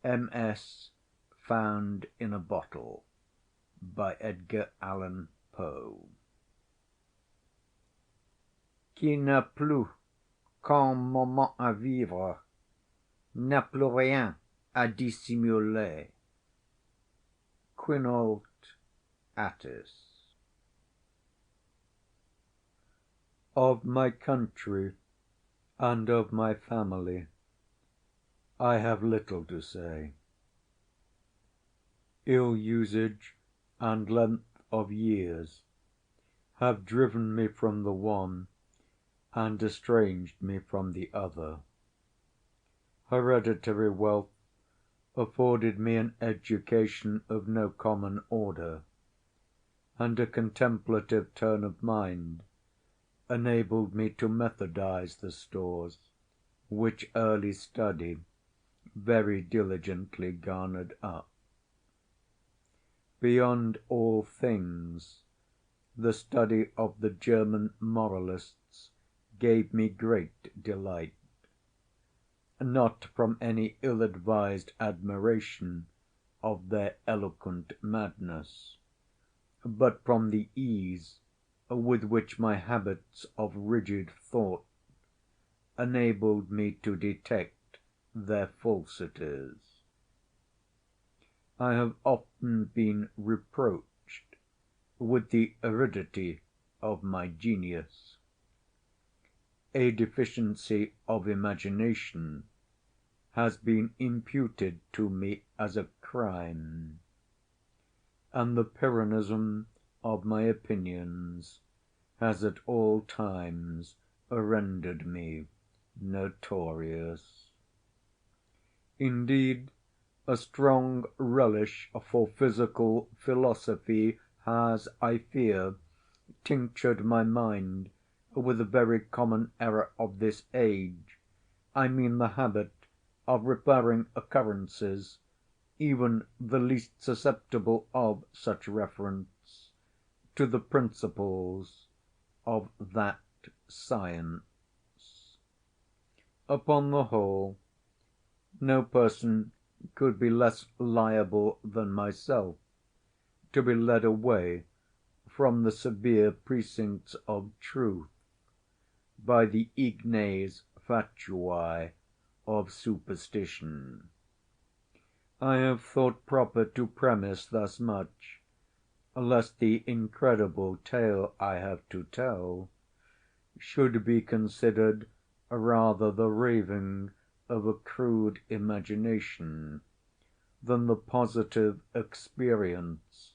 MS Found in a Bottle by Edgar Allan Poe. Qui n'a plus qu'un moment à vivre n'a plus rien à dissimuler. Quinault Attis. Of my country and of my family I have little to say. Ill usage and length of years have driven me from the one and estranged me from the other. Hereditary wealth afforded me an education of no common order, and a contemplative turn of mind enabled me to methodize the stores which early study very diligently garnered up. Beyond all things, the study of the German moralists gave me great delight, not from any ill‐advised admiration of their eloquent madness, but from the ease with which my habits of rigid thought enabled me to detect their falsities. I have often been reproached with the aridity of my genius. A deficiency of imagination has been imputed to me as a crime, and the Pyrrhonism of my opinions has at all times rendered me notorious. Indeed, a strong relish for physical philosophy has, I fear, tinctured my mind with a very common error of this age. I mean the habit of referring occurrences, even the least susceptible of such reference, to the principles of that science. Upon the whole, no person could be less liable than myself to be led away from the severe precincts of truth by the ignes fatui of superstition. I have thought proper to premise thus much, lest the incredible tale I have to tell should be considered rather the raving of a crude imagination than the positive experience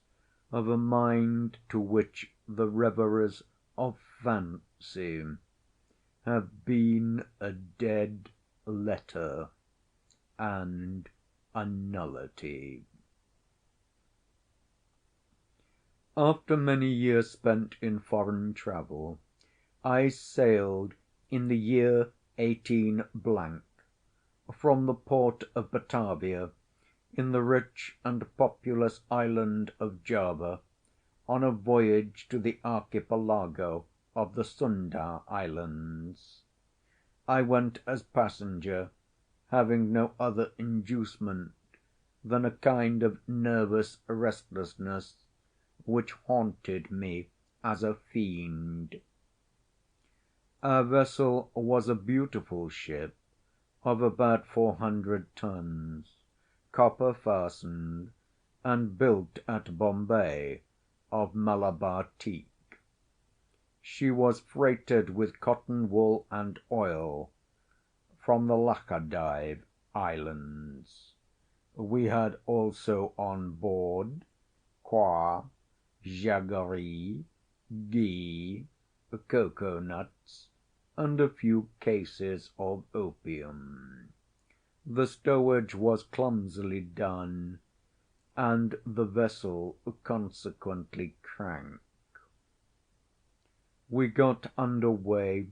of a mind to which the reveries of fancy have been a dead letter and a nullity. After many years spent in foreign travel, I sailed in the year 18 from the port of Batavia, in the rich and populous island of Java, on a voyage to the archipelago of the Sunda Islands. I went as passenger, having no other inducement than a kind of nervous restlessness which haunted me as a fiend. Our vessel was a beautiful ship of about 400 tons, copper‐fastened, and built at Bombay of Malabar teak. She was freighted with cotton wool and oil from the Laccadive Islands. We had also on board coir, jaggery, ghee, cocoa‐nuts, and a few cases of opium. The stowage was clumsily done, and the vessel consequently crank. We got under way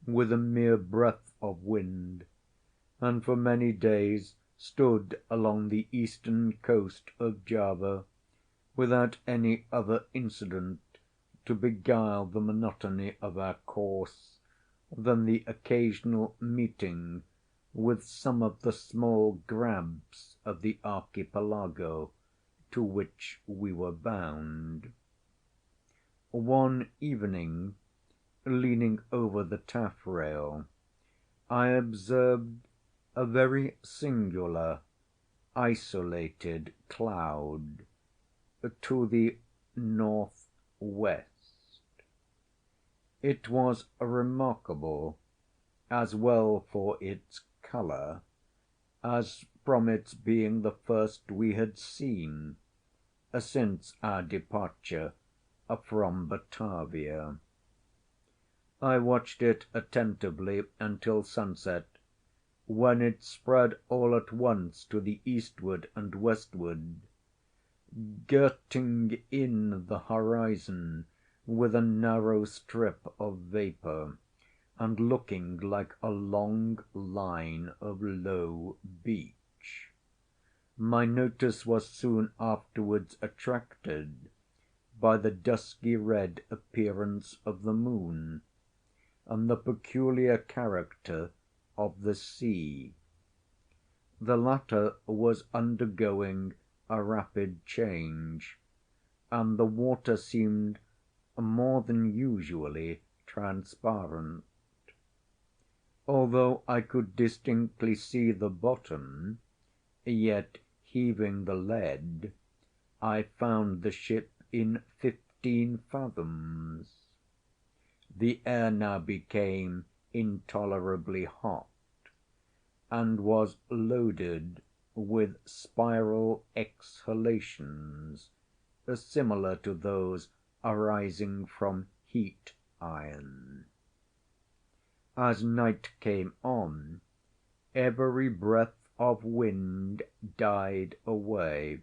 with a mere breath of wind, and for many days stood along the eastern coast of Java without any other incident to beguile the monotony of our course than the occasional meeting with some of the small grabs of the archipelago to which we were bound. One evening, leaning over the taffrail, I observed a very singular, isolated cloud to the north-west. It was remarkable, as well for its colour as from its being the first we had seen since our departure from Batavia. I watched it attentively until sunset, when it spread all at once to the eastward and westward, girting in the horizon with a narrow strip of vapour, and looking like a long line of low beach. My notice was soon afterwards attracted by the dusky red appearance of the moon, and the peculiar character of the sea. The latter was undergoing a rapid change, and the water seemed more than usually transparent. Although I could distinctly see the bottom, yet heaving the lead, I found the ship in 15 fathoms. The air now became intolerably hot, and was loaded with spiral exhalations similar to those arising from heat–iron. As night came on, every breath of wind died away,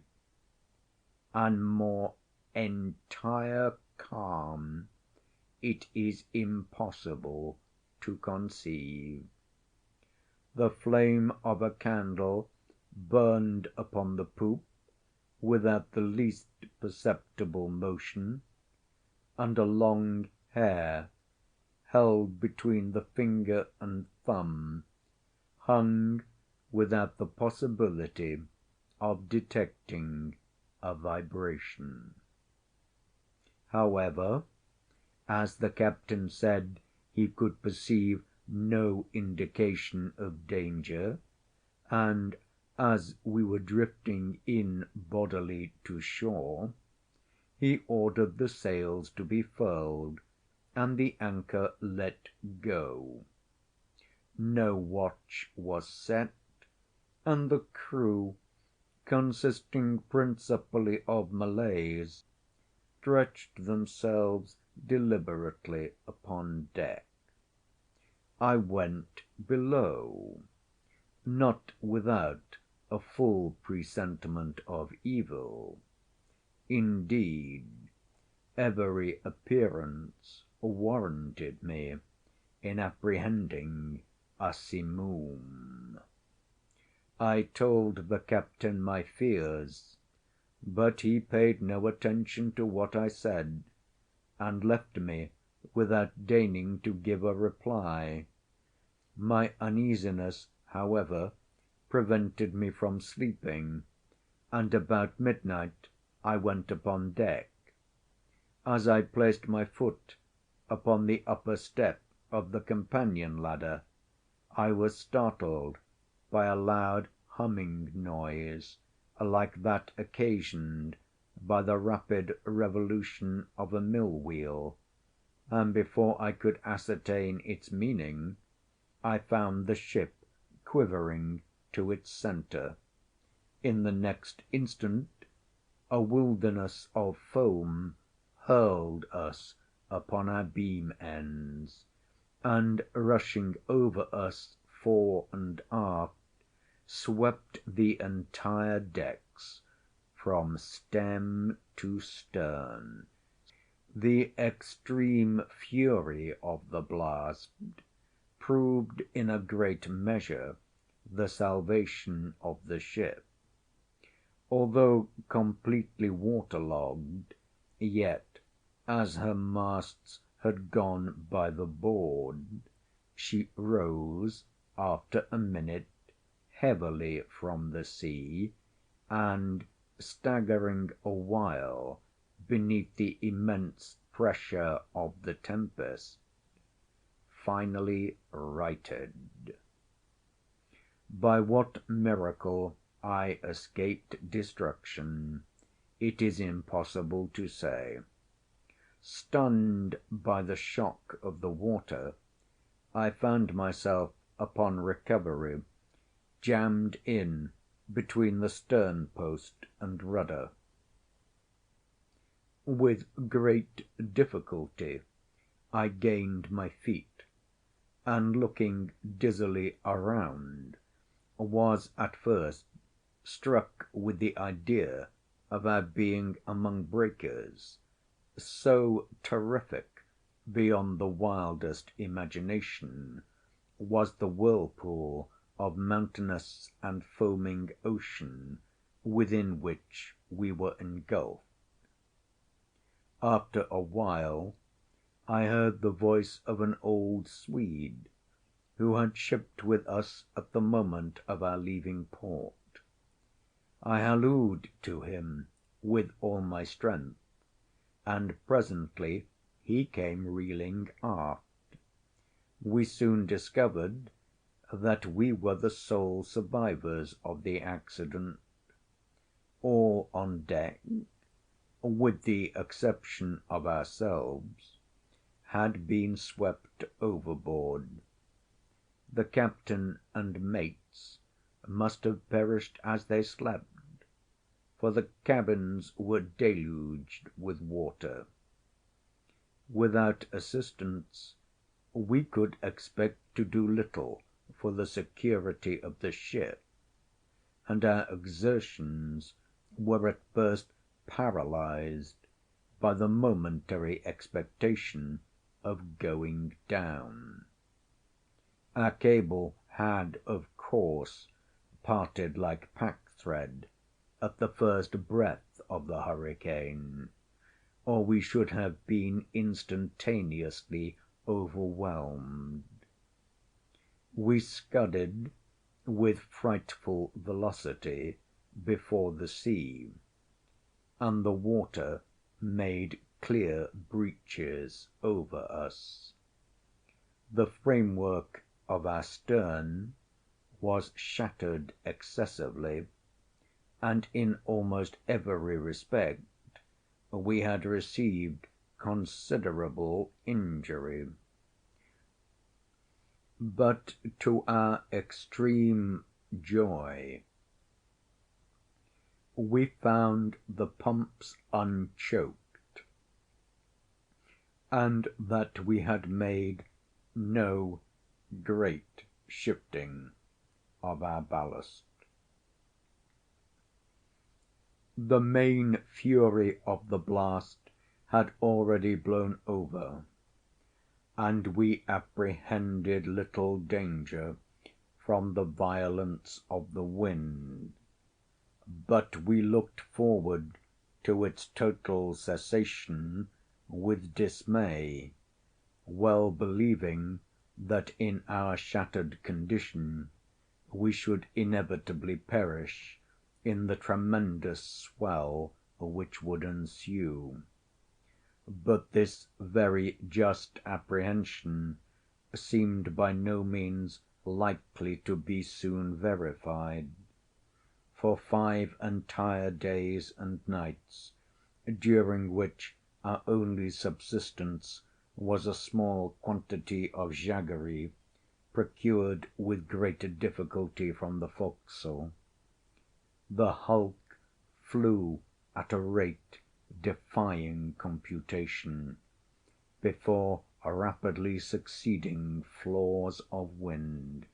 and more entire calm it is impossible to conceive. The flame of a candle burned upon the poop without the least perceptible motion, and a long hair, held between the finger and thumb, hung without the possibility of detecting a vibration. However, as the captain said he could perceive no indication of danger, and as we were drifting in bodily to shore, he ordered the sails to be furled and the anchor let go. No watch was set, and the crew, consisting principally of Malays, stretched themselves deliberately upon deck. I went below, not without a full presentiment of evil. Indeed, every appearance warranted me in apprehending a simoom. I told the captain my fears, but he paid no attention to what I said, and left me without deigning to give a reply. My uneasiness, however, prevented me from sleeping, and about midnight I went upon deck. As I placed my foot upon the upper step of the companion‐ladder, I was startled by a loud humming noise, like that occasioned by the rapid revolution of a mill‐wheel, and before I could ascertain its meaning, I found the ship quivering to its centre. In the next instant a wilderness of foam hurled us upon our beam‐ends, and rushing over us fore and aft, swept the entire decks from stem to stern. The extreme fury of the blast proved in a great measure the salvation of the ship. Although completely water‐logged, yet, as her masts had gone by the board, she rose after a minute heavily from the sea, and staggering a while beneath the immense pressure of the tempest, finally righted. By what miracle I escaped destruction, it is impossible to say. Stunned by the shock of the water, I found myself, upon recovery, jammed in between the stern post and rudder. With great difficulty I gained my feet, and looking dizzily around, was at first struck with the idea of our being among breakers, so terrific beyond the wildest imagination was the whirlpool of mountainous and foaming ocean within which we were engulfed. After a while I heard the voice of an old Swede, who had shipped with us at the moment of our leaving port. I hallooed to him with all my strength, and presently he came reeling aft. We soon discovered that we were the sole survivors of the accident. All on deck, with the exception of ourselves, had been swept overboard. The captain and mates must have perished as they slept, for the cabins were deluged with water. Without assistance we could expect to do little for the security of the ship, and our exertions were at first paralysed by the momentary expectation of going down. Our cable had, of course, parted like pack‐thread at the first breath of the hurricane, or we should have been instantaneously overwhelmed. We scudded with frightful velocity before the sea, and the water made clear breaches over us. The framework of our stern was shattered excessively, and in almost every respect we had received considerable injury. But to our extreme joy we found the pumps unchoked, and that we had made no great shifting of our ballast. The main fury of the blast had already blown over, and we apprehended little danger from the violence of the wind, but we looked forward to its total cessation with dismay, well believing that in our shattered condition we should inevitably perish in the tremendous swell which would ensue. But this very just apprehension seemed by no means likely to be soon verified. For 5 entire days and nights, during which our only subsistence was a small quantity of jaggery, procured with great difficulty from the forecastle, the hulk flew at a rate defying computation, before rapidly succeeding flaws of wind,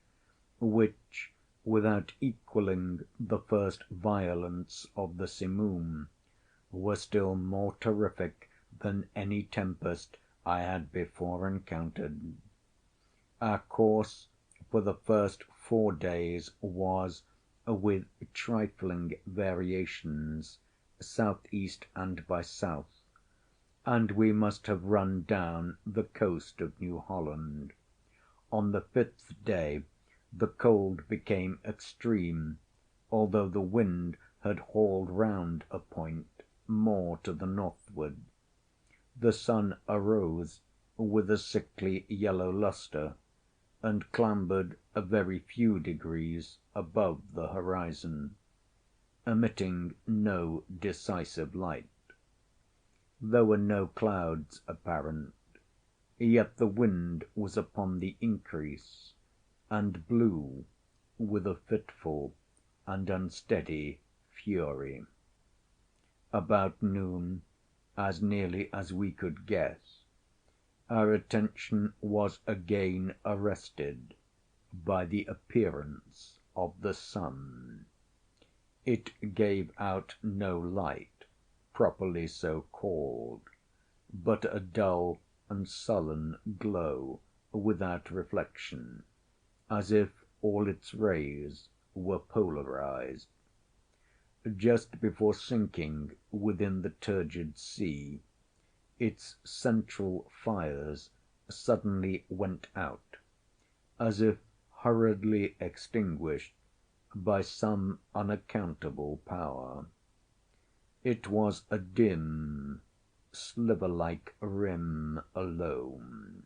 which, without equalling the first violence of the simoom, were still more terrific than any tempest I had before encountered. Our course for the first 4 days was, with trifling variations, south‐east and by south, and we must have run down the coast of New Holland. On the 5th day the cold became extreme, although the wind had hauled round a point more to the northward. The sun arose with a sickly yellow lustre, and clambered a very few degrees above the horizon, emitting no decisive light. There were no clouds apparent, yet the wind was upon the increase, and blew with a fitful and unsteady fury. About noon, as nearly as we could guess, our attention was again arrested by the appearance of the sun. It gave out no light, properly so called, but a dull and sullen glow without reflection, as if all its rays were polarized. Just before sinking within the turgid sea, its central fires suddenly went out, as if hurriedly extinguished by some unaccountable power. It was a dim, sliver‐like rim alone,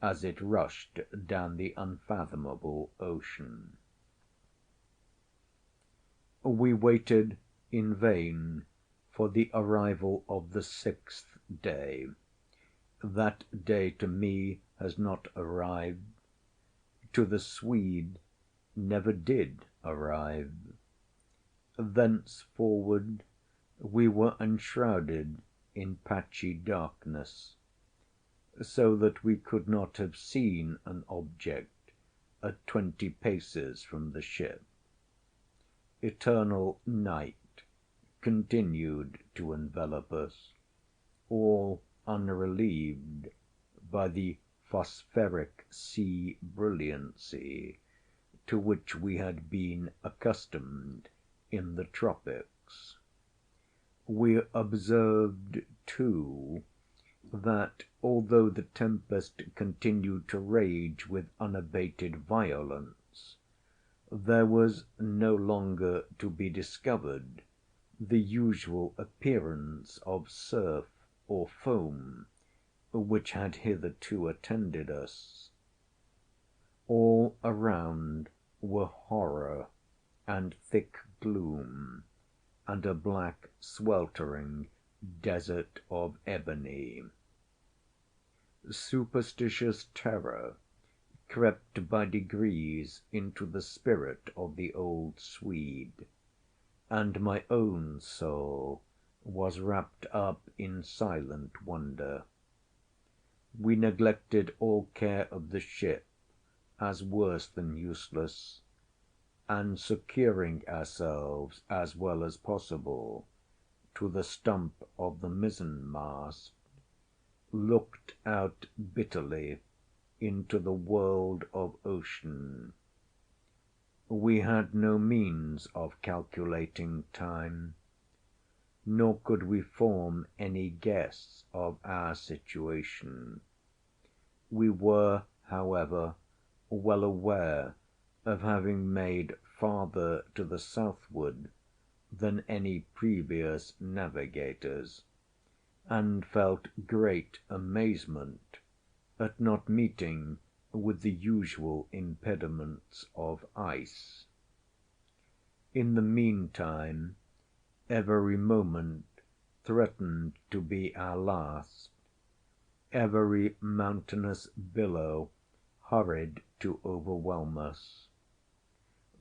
as it rushed down the unfathomable ocean. We waited in vain for the arrival of the sixth day. That day to me has not arrived. To the Swede never did arrive. Thenceforward we were enshrouded in patchy darkness, so that we could not have seen an object at 20 paces from the ship. Eternal night continued to envelop us, all unrelieved by the phospheric sea brilliancy to which we had been accustomed in the tropics. We observed, too, that although the tempest continued to rage with unabated violence, there was no longer to be discovered the usual appearance of surf or foam which had hitherto attended us. All around were horror and thick gloom, and a black sweltering desert of ebony. Superstitious terror crept by degrees into the spirit of the old Swede, and my own soul was wrapped up in silent wonder. We neglected all care of the ship as worse than useless, and securing ourselves as well as possible to the stump of the mizzen‐mast, looked out bitterly into the world of ocean. We had no means of calculating time, nor could we form any guess of our situation. We were, however, well aware of having made farther to the southward than any previous navigators, and felt great amazement at not meeting with the usual impediments of ice. In the meantime, every moment threatened to be our last. Every mountainous billow hurried to overwhelm us.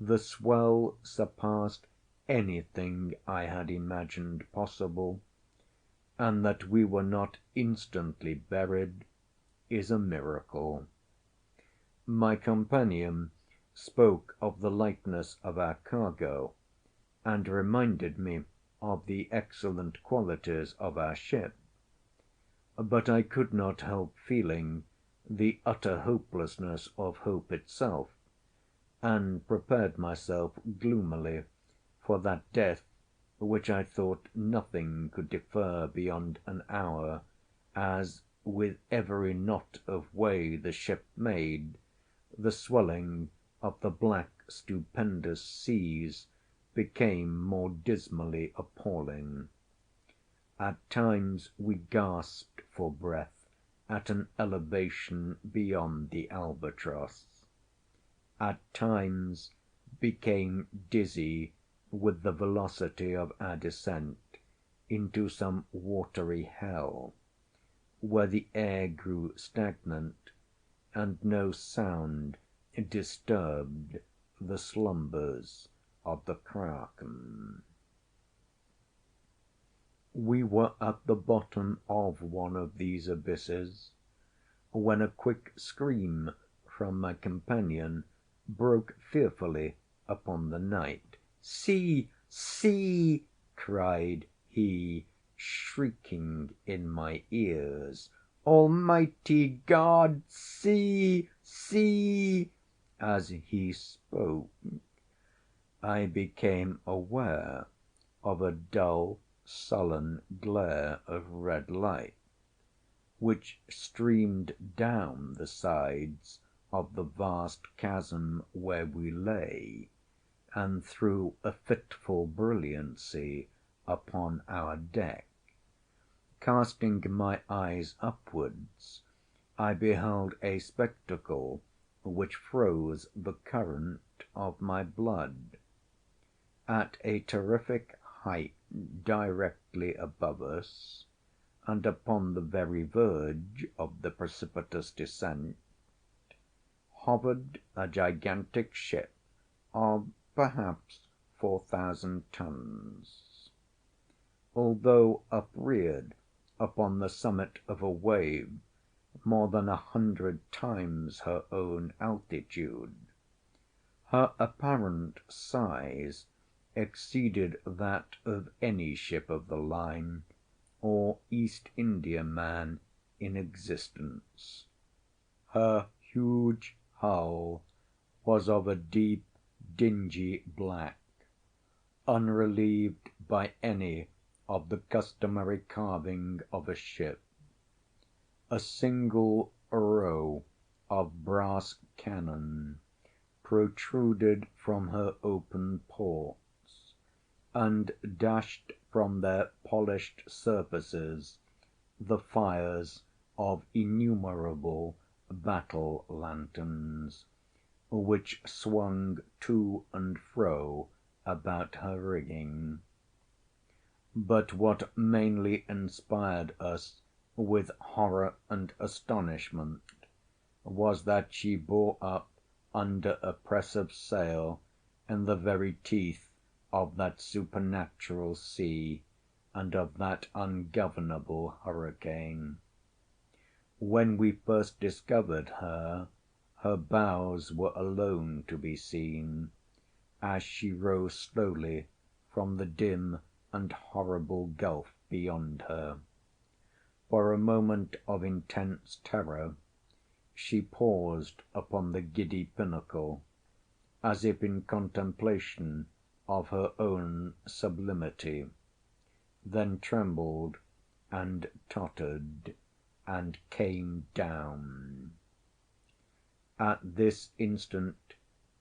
The swell surpassed anything I had imagined possible, and that we were not instantly buried is a miracle. My companion spoke of the lightness of our cargo, and reminded me of the excellent qualities of our ship, but I could not help feeling the utter hopelessness of hope itself, and prepared myself gloomily for that death which I thought nothing could defer beyond an hour, as, with every knot of way the ship made, the swelling of the black stupendous seas became more dismally appalling. At times we gasped for breath at an elevation beyond the albatross; at times became dizzy with the velocity of our descent into some watery hell, where the air grew stagnant, and no sound disturbed the slumbers of the kraken. We were at the bottom of one of these abysses, when a quick scream from my companion broke fearfully upon the night. "See! see!" cried he, shrieking in my ears. "Almighty God! See! see!" As he spoke, I became aware of a dull, sullen glare of red light, which streamed down the sides of the vast chasm where we lay, and threw a fitful brilliancy upon our deck. Casting my eyes upwards, I beheld a spectacle which froze the current of my blood. At a terrific height directly above us, and upon the very verge of the precipitous descent, hovered a gigantic ship of perhaps 4,000 tons. Although upreared upon the summit of a wave more than 100 times her own altitude, her apparent size exceeded that of any ship of the line or East Indiaman in existence. Her huge hull was of a deep, dingy black, unrelieved by any of the customary carving of a ship. A single row of brass cannon protruded from her open ports, and dashed from their polished surfaces the fires of innumerable battle‐lanterns, which swung to and fro about her rigging. But what mainly inspired us with horror and astonishment was that she bore up under a press of sail in the very teeth of that supernatural sea and of that ungovernable hurricane. When we first discovered her, her bows were alone to be seen, as she rose slowly from the dim and horrible gulf beyond her. For a moment of intense terror she paused upon the giddy pinnacle, as if in contemplation of her own sublimity, then trembled and tottered and came down. At this instant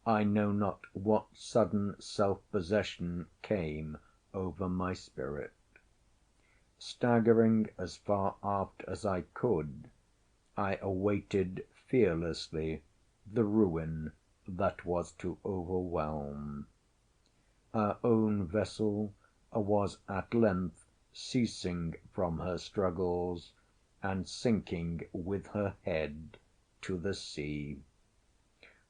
I know not what sudden self‐possession came over my spirit. Staggering as far aft as I could, I awaited fearlessly the ruin that was to overwhelm. Our own vessel was at length ceasing from her struggles, and sinking with her head to the sea.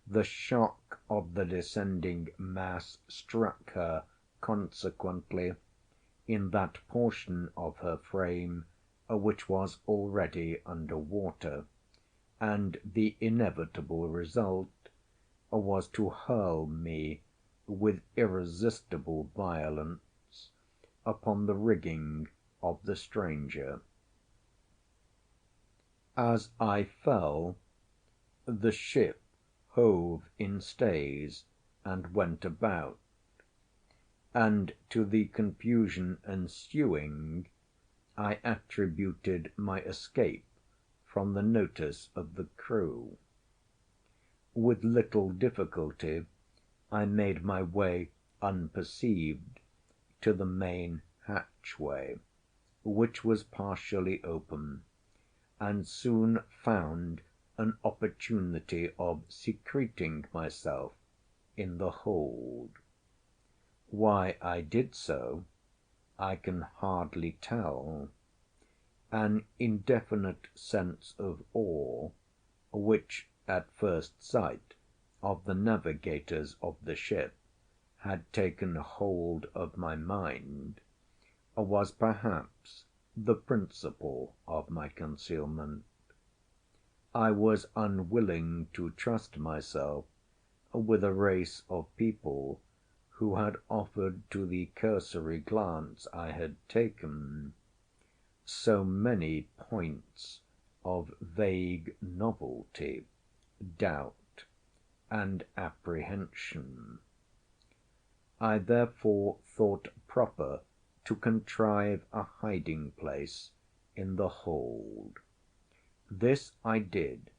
The shock of the descending mass struck her, consequently, in that portion of her frame which was already under water, and the inevitable result was to hurl me with irresistible violence upon the rigging of the stranger. As I fell, the ship hove in stays and went about, and to the confusion ensuing I attributed my escape from the notice of the crew. With little difficulty I made my way unperceived to the main hatchway, which was partially open, and soon found an opportunity of secreting myself in the hold. Why I did so I can hardly tell. An indefinite sense of awe, which at first sight of the navigators of the ship had taken hold of my mind, was perhaps the principle of my concealment. I was unwilling to trust myself with a race of people who had offered to the cursory glance I had taken so many points of vague novelty, doubt, and apprehension. I therefore thought proper to contrive a hiding place in the hold. This I did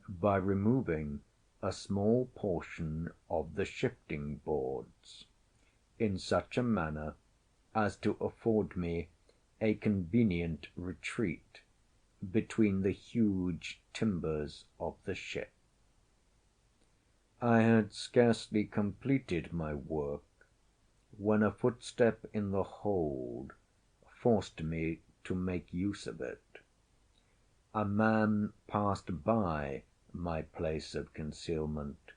by removing a small portion of the shifting boards, in such a manner as to afford me a convenient retreat between the huge timbers of the ship. I had scarcely completed my work when a footstep in the hold forced me to make use of it. A man passed by my place of concealment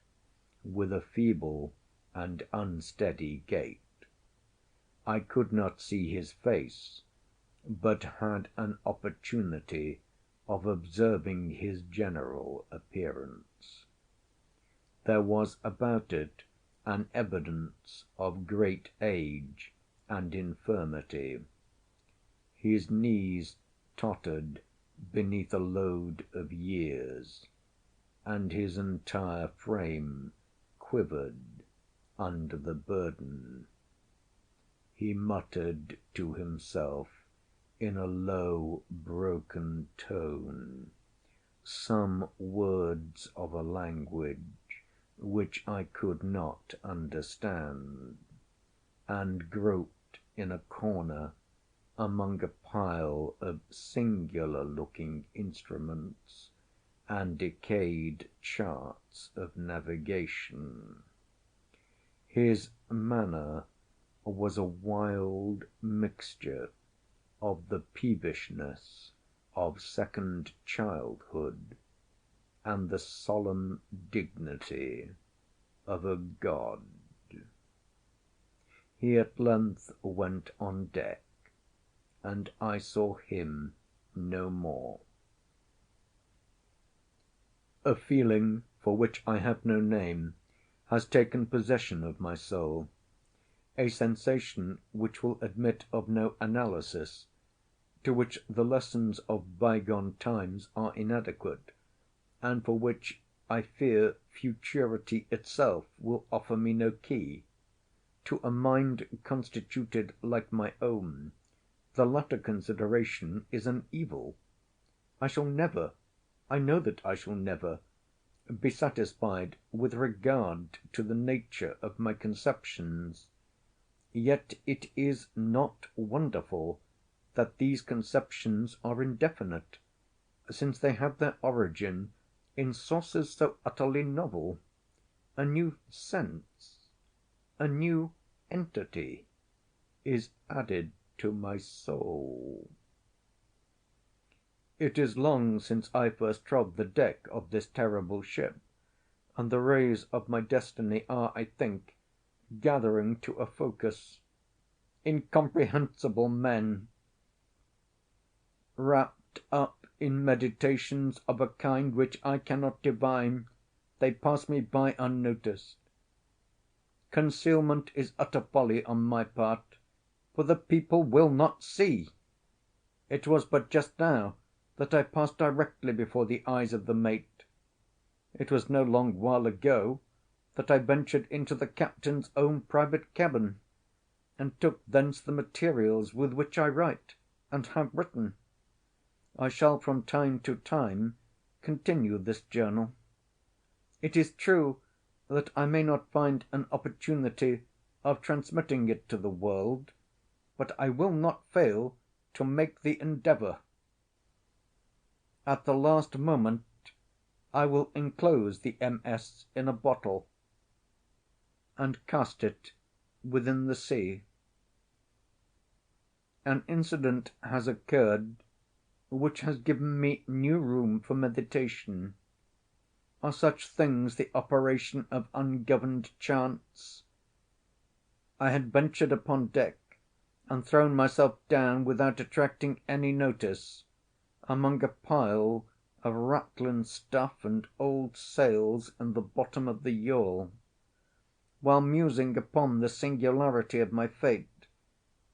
with a feeble and unsteady gait. I could not see his face, but had an opportunity of observing his general appearance. There was about it an evidence of great age and infirmity. His knees tottered beneath a load of years, and his entire frame quivered under the burden. He muttered to himself in a low, broken tone some words of a language which I could not understand, and groped in a corner among a pile of singular-looking instruments and decayed charts of navigation. His manner was a wild mixture of the peevishness of second childhood and the solemn dignity of a god. He at length went on deck, and I saw him no more. A feeling for which I have no name has taken possession of my soul, a sensation which will admit of no analysis, to which the lessons of bygone times are inadequate, and for which I fear futurity itself will offer me no key. To a mind constituted like my own, the latter consideration is an evil. I shall never, I know that I shall never, be satisfied with regard to the nature of my conceptions. Yet it is not wonderful that these conceptions are indefinite, since they have their origin in sources so utterly novel. A new sense, a new entity, is added to my soul. It is long since I first trod the deck of this terrible ship, and the rays of my destiny are, I think, gathering to a focus. Incomprehensible men! Wrapped up in meditations of a kind which I cannot divine, they pass me by unnoticed. Concealment is utter folly on my part, for the people will not see. It was but just now that I passed directly before the eyes of the mate. It was no long while ago that I ventured into the captain's own private cabin, and took thence the materials with which I write, and have written. I shall from time to time continue this journal. It is true that I may not find an opportunity of transmitting it to the world, but I will not fail to make the endeavour. At the last moment I will enclose the MS. in a bottle, and cast it within the sea. An incident has occurred which has given me new room for meditation. Are such things the operation of ungoverned chance? I had ventured upon deck, and thrown myself down without attracting any notice, among a pile of ratlin stuff and old sails in the bottom of the yawl. While musing upon the singularity of my fate,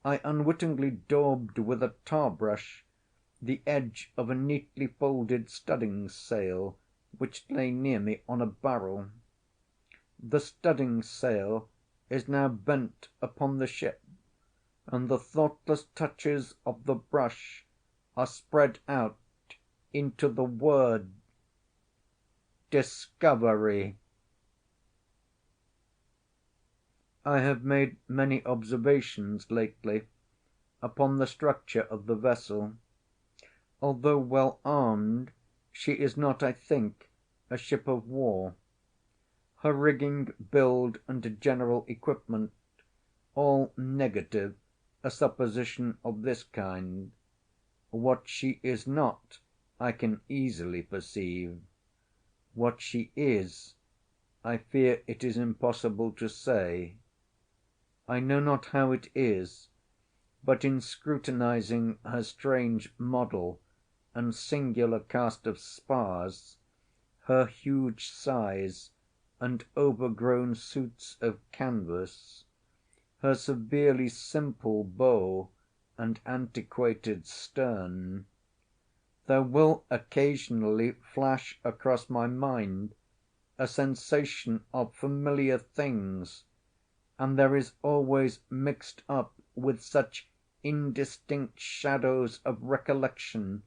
I unwittingly daubed with a tar‐brush the edge of a neatly folded studding sail which lay near me on a barrel. The studding sail is now bent upon the ship, and the thoughtless touches of the brush are spread out into the word Discovery. I have made many observations lately upon the structure of the vessel. Although well armed, she is not, I think, a ship of war. Her rigging, build, and general equipment all negative a supposition of this kind. What she is not, I can easily perceive. What she is, I fear it is impossible to say. I know not how it is, but in scrutinizing her strange model and singular cast of spars, her huge size and overgrown suits of canvas, her severely simple bow and antiquated stern, there will occasionally flash across my mind a sensation of familiar things, and there is always mixed up with such indistinct shadows of recollection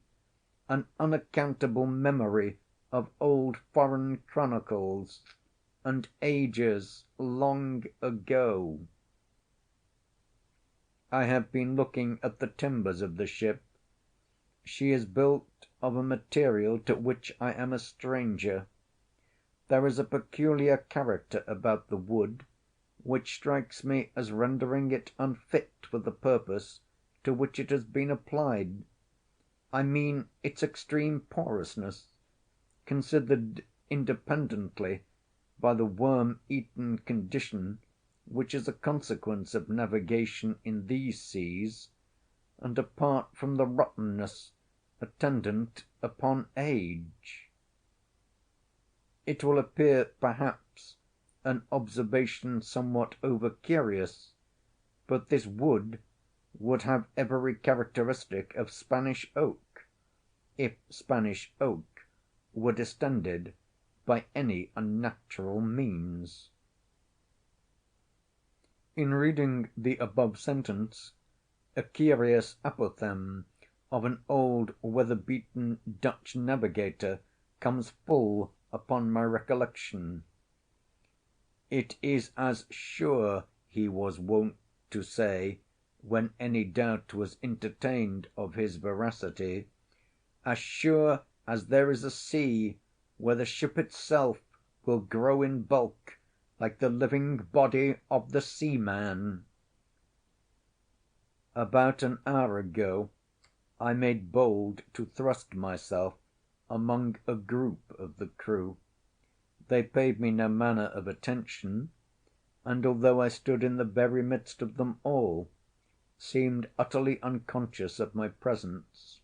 an unaccountable memory of old foreign chronicles and ages long ago. I have been looking at the timbers of the ship. She is built of a material to which I am a stranger. There is a peculiar character about the wood which strikes me as rendering it unfit for the purpose to which it has been applied. I mean its extreme porousness, considered independently by the worm‐eaten condition which is a consequence of navigation in these seas, and apart from the rottenness attendant upon age. It will appear, perhaps, an observation somewhat over‐curious, but this wood would have every characteristic of Spanish oak, if Spanish oak were distended by any unnatural means. In reading the above sentence, a curious apothegm of an old weather‐beaten Dutch navigator comes full upon my recollection. "It is as sure," he was wont to say, when any doubt was entertained of his veracity, "as sure as there is a sea, where the ship itself will grow in bulk like the living body of the seaman." About an hour ago I made bold to thrust myself among a group of the crew. They paid me no manner of attention, and although I stood in the very midst of them all, seemed utterly unconscious of my presence.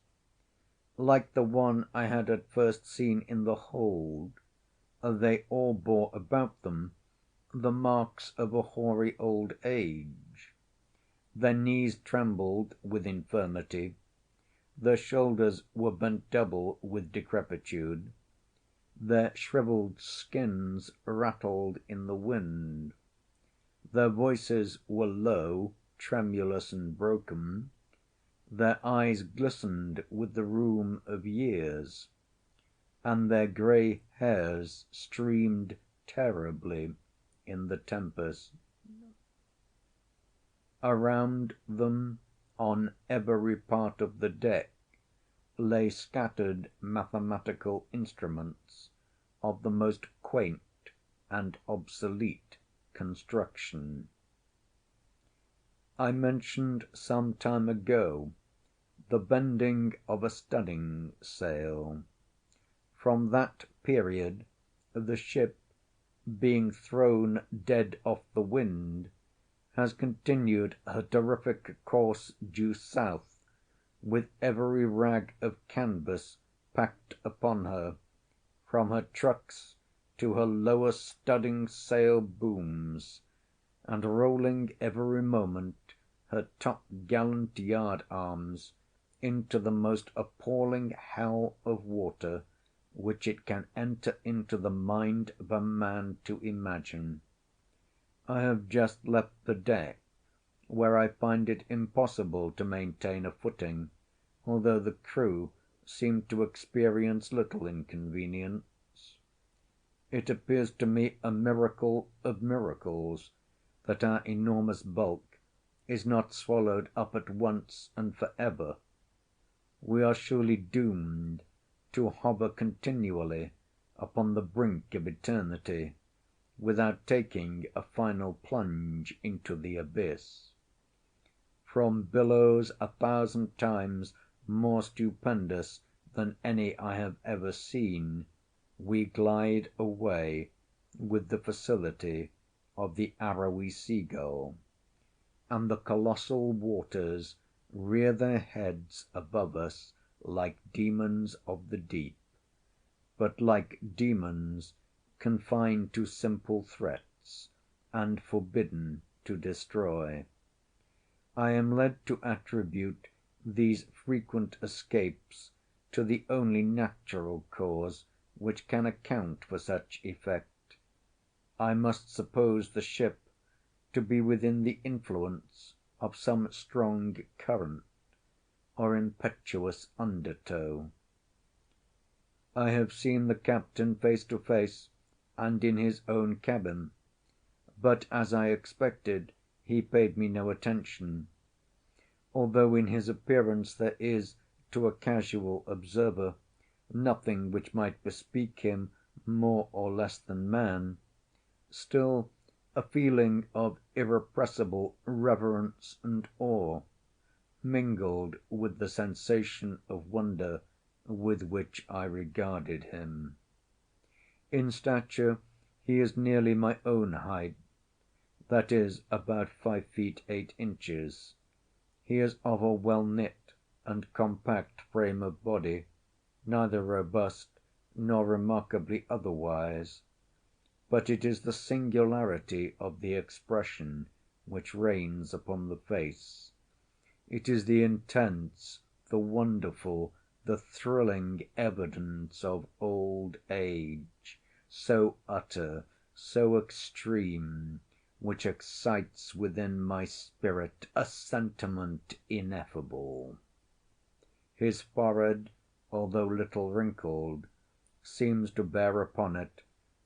Like the one I had at first seen in the hold, they all bore about them the marks of a hoary old age. Their knees trembled with infirmity, their shoulders were bent double with decrepitude, their shrivelled skins rattled in the wind, their voices were low, tremulous, and broken, their eyes glistened with the rheum of years. and their grey hairs streamed terribly in the tempest. Around them, on every part of the deck, lay scattered mathematical instruments of the most quaint and obsolete construction. I mentioned some time ago the bending of a studding sail. From that period the ship, being thrown dead off the wind, has continued her terrific course due south, with every rag of canvas packed upon her, from her trucks to her lower studding sail booms, and rolling every moment her top‐gallant yard‐arms into the most appalling hell of water which it can enter into the mind of a man to imagine. I have just left the deck, where I find it impossible to maintain a footing, although the crew seem to experience little inconvenience. It appears to me a miracle of miracles that our enormous bulk is not swallowed up at once and for ever. We are surely doomed to hover continually upon the brink of eternity, without taking a final plunge into the abyss. From billows 1,000 times more stupendous than any I have ever seen, we glide away with the facility of the arrowy sea‐gull, and the colossal waters rear their heads above us like demons of the deep, but like demons confined to simple threats and forbidden to destroy. I am led to attribute these frequent escapes to the only natural cause which can account for such effect. I must suppose the ship to be within the influence of some strong current or impetuous undertow. I have seen the captain face to face, and in his own cabin, but, as I expected, he paid me no attention. Although in his appearance there is, to a casual observer, nothing which might bespeak him more or less than man, still a feeling of irrepressible reverence and awe mingled with the sensation of wonder with which I regarded him. In stature he is nearly my own height, that is, about 5 feet 8 inches. He is of a well‐knit and compact frame of body, neither robust nor remarkably otherwise, but it is the singularity of the expression which reigns upon the face. It is the intense, the wonderful, the thrilling evidence of old age, so utter, so extreme, which excites within my spirit a sentiment ineffable. His forehead, although little wrinkled, seems to bear upon it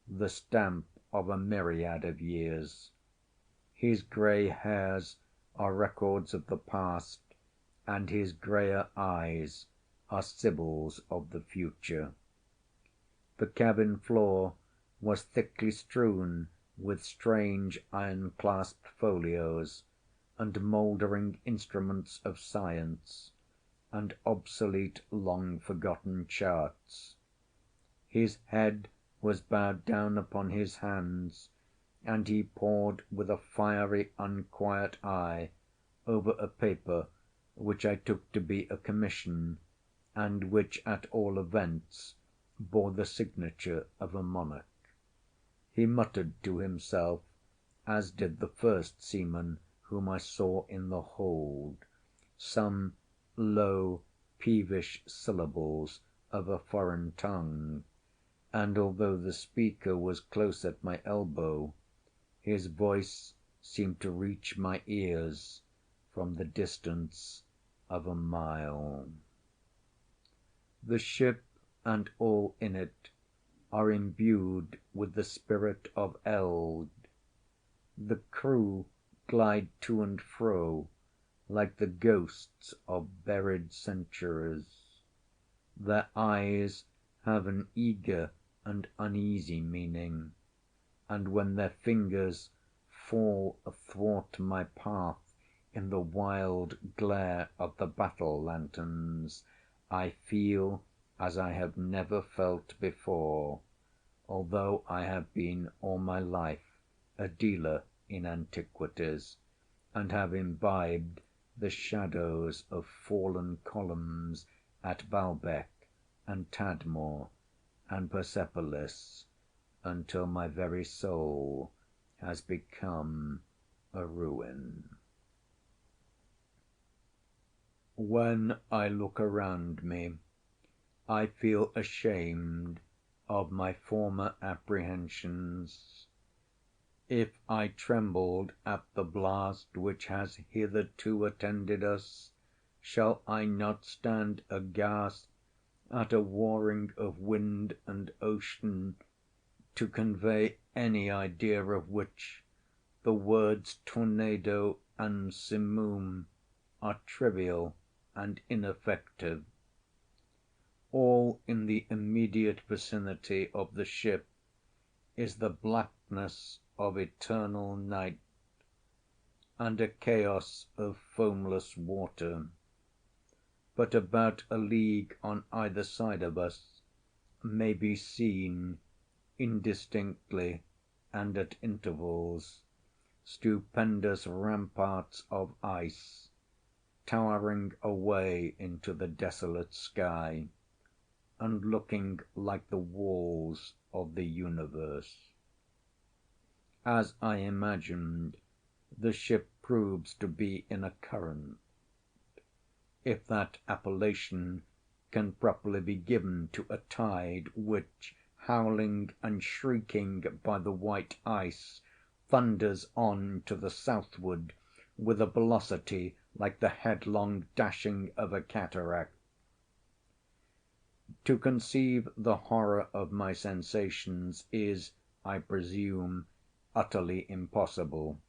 the stamp of a myriad of years. His grey hairs are records of the past, and his greyer eyes are sibyls of the future. The cabin floor was thickly strewn with strange iron‐clasped folios, and mouldering instruments of science, and obsolete long‐forgotten charts. His head was bowed down upon his hands, and he pored with a fiery, unquiet eye over a paper which I took to be a commission, and which at all events bore the signature of a monarch. He muttered to himself, as did the first seaman whom I saw in the hold, some low, peevish syllables of a foreign tongue, and although the speaker was close at my elbow, his voice seemed to reach my ears from the distance of a mile. The ship and all in it are imbued with the spirit of eld. The crew glide to and fro like the ghosts of buried centuries. Their eyes have an eager and uneasy meaning, and when their fingers fall athwart my path in the wild glare of the battle-lanterns, I feel as I have never felt before, although I have been all my life a dealer in antiquities, and have imbibed the shadows of fallen columns at Baalbec and Tadmor and Persepolis, until my very soul has become a ruin. When I look around me, I feel ashamed of my former apprehensions. If I trembled at the blast which has hitherto attended us, shall I not stand aghast at a warring of wind and ocean, to convey any idea of which the words tornado and simoom are trivial and ineffective? All in the immediate vicinity of the ship is the blackness of eternal night, and a chaos of foamless water. But about a league on either side of us may be seen, indistinctly and at intervals, stupendous ramparts of ice, towering away into the desolate sky, and looking like the walls of the universe. As I imagined, the ship proves to be in a current, if that appellation can properly be given to a tide which, howling and shrieking by the white ice, thunders on to the southward with a velocity like the headlong dashing of a cataract. To conceive the horror of my sensations is, I presume, utterly impossible;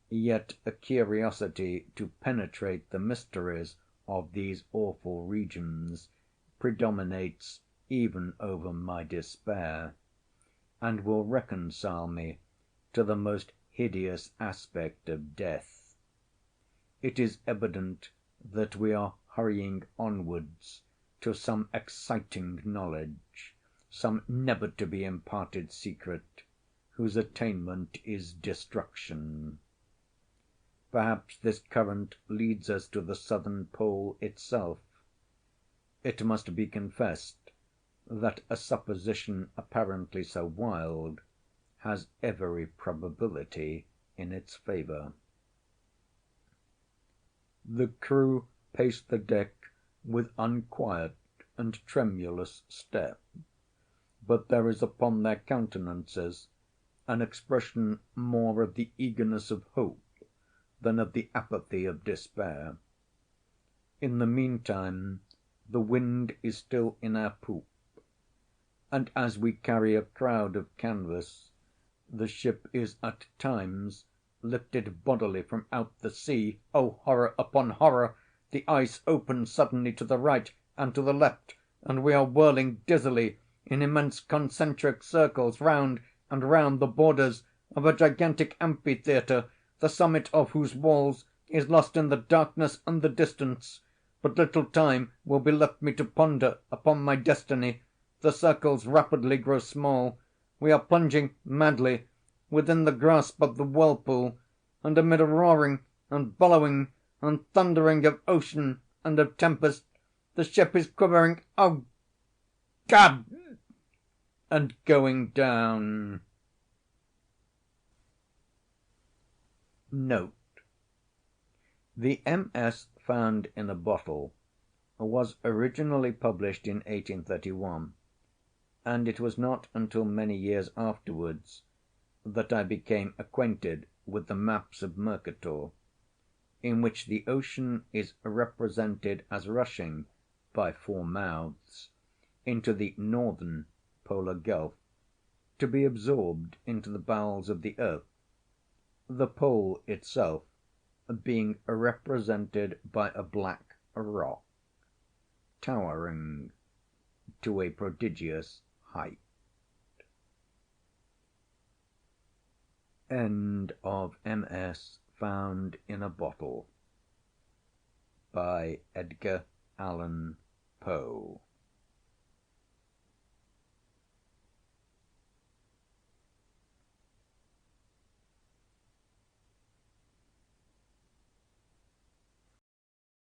yet a curiosity to penetrate the mysteries of these awful regions predominates even over my despair, and will reconcile me to the most hideous aspect of death. It is evident that we are hurrying onwards to some exciting knowledge, some never-to-be-imparted secret, whose attainment is destruction. Perhaps this current leads us to the southern pole itself. It must be confessed that a supposition apparently so wild has every probability in its favour. The crew pace the deck with unquiet and tremulous step, but there is upon their countenances an expression more of the eagerness of hope than of the apathy of despair. In the meantime the wind is still in our poop, and as we carry a crowd of canvas, the ship is at times lifted bodily from out the sea. O horror upon horror! The ice opens suddenly to the right and to the left, and we are whirling dizzily in immense concentric circles round and round the borders of a gigantic amphitheatre, the summit of whose walls is lost in the darkness and the distance. But little time will be left me to ponder upon my destiny. The circles rapidly grow small. We are plunging madly within the grasp of the whirlpool, and amid a roaring and bellowing and thundering of ocean and of tempest, the ship is quivering, oh God, and going down. Note: the MS found in a bottle was originally published in 1831, and it was not until many years afterwards that I became acquainted with the maps of Mercator, in which the ocean is represented as rushing, by four mouths, into the northern polar gulf, to be absorbed into the bowels of the earth, the pole itself being represented by a black rock, towering to a prodigious height. End of MS found in a bottle by Edgar Allan Poe.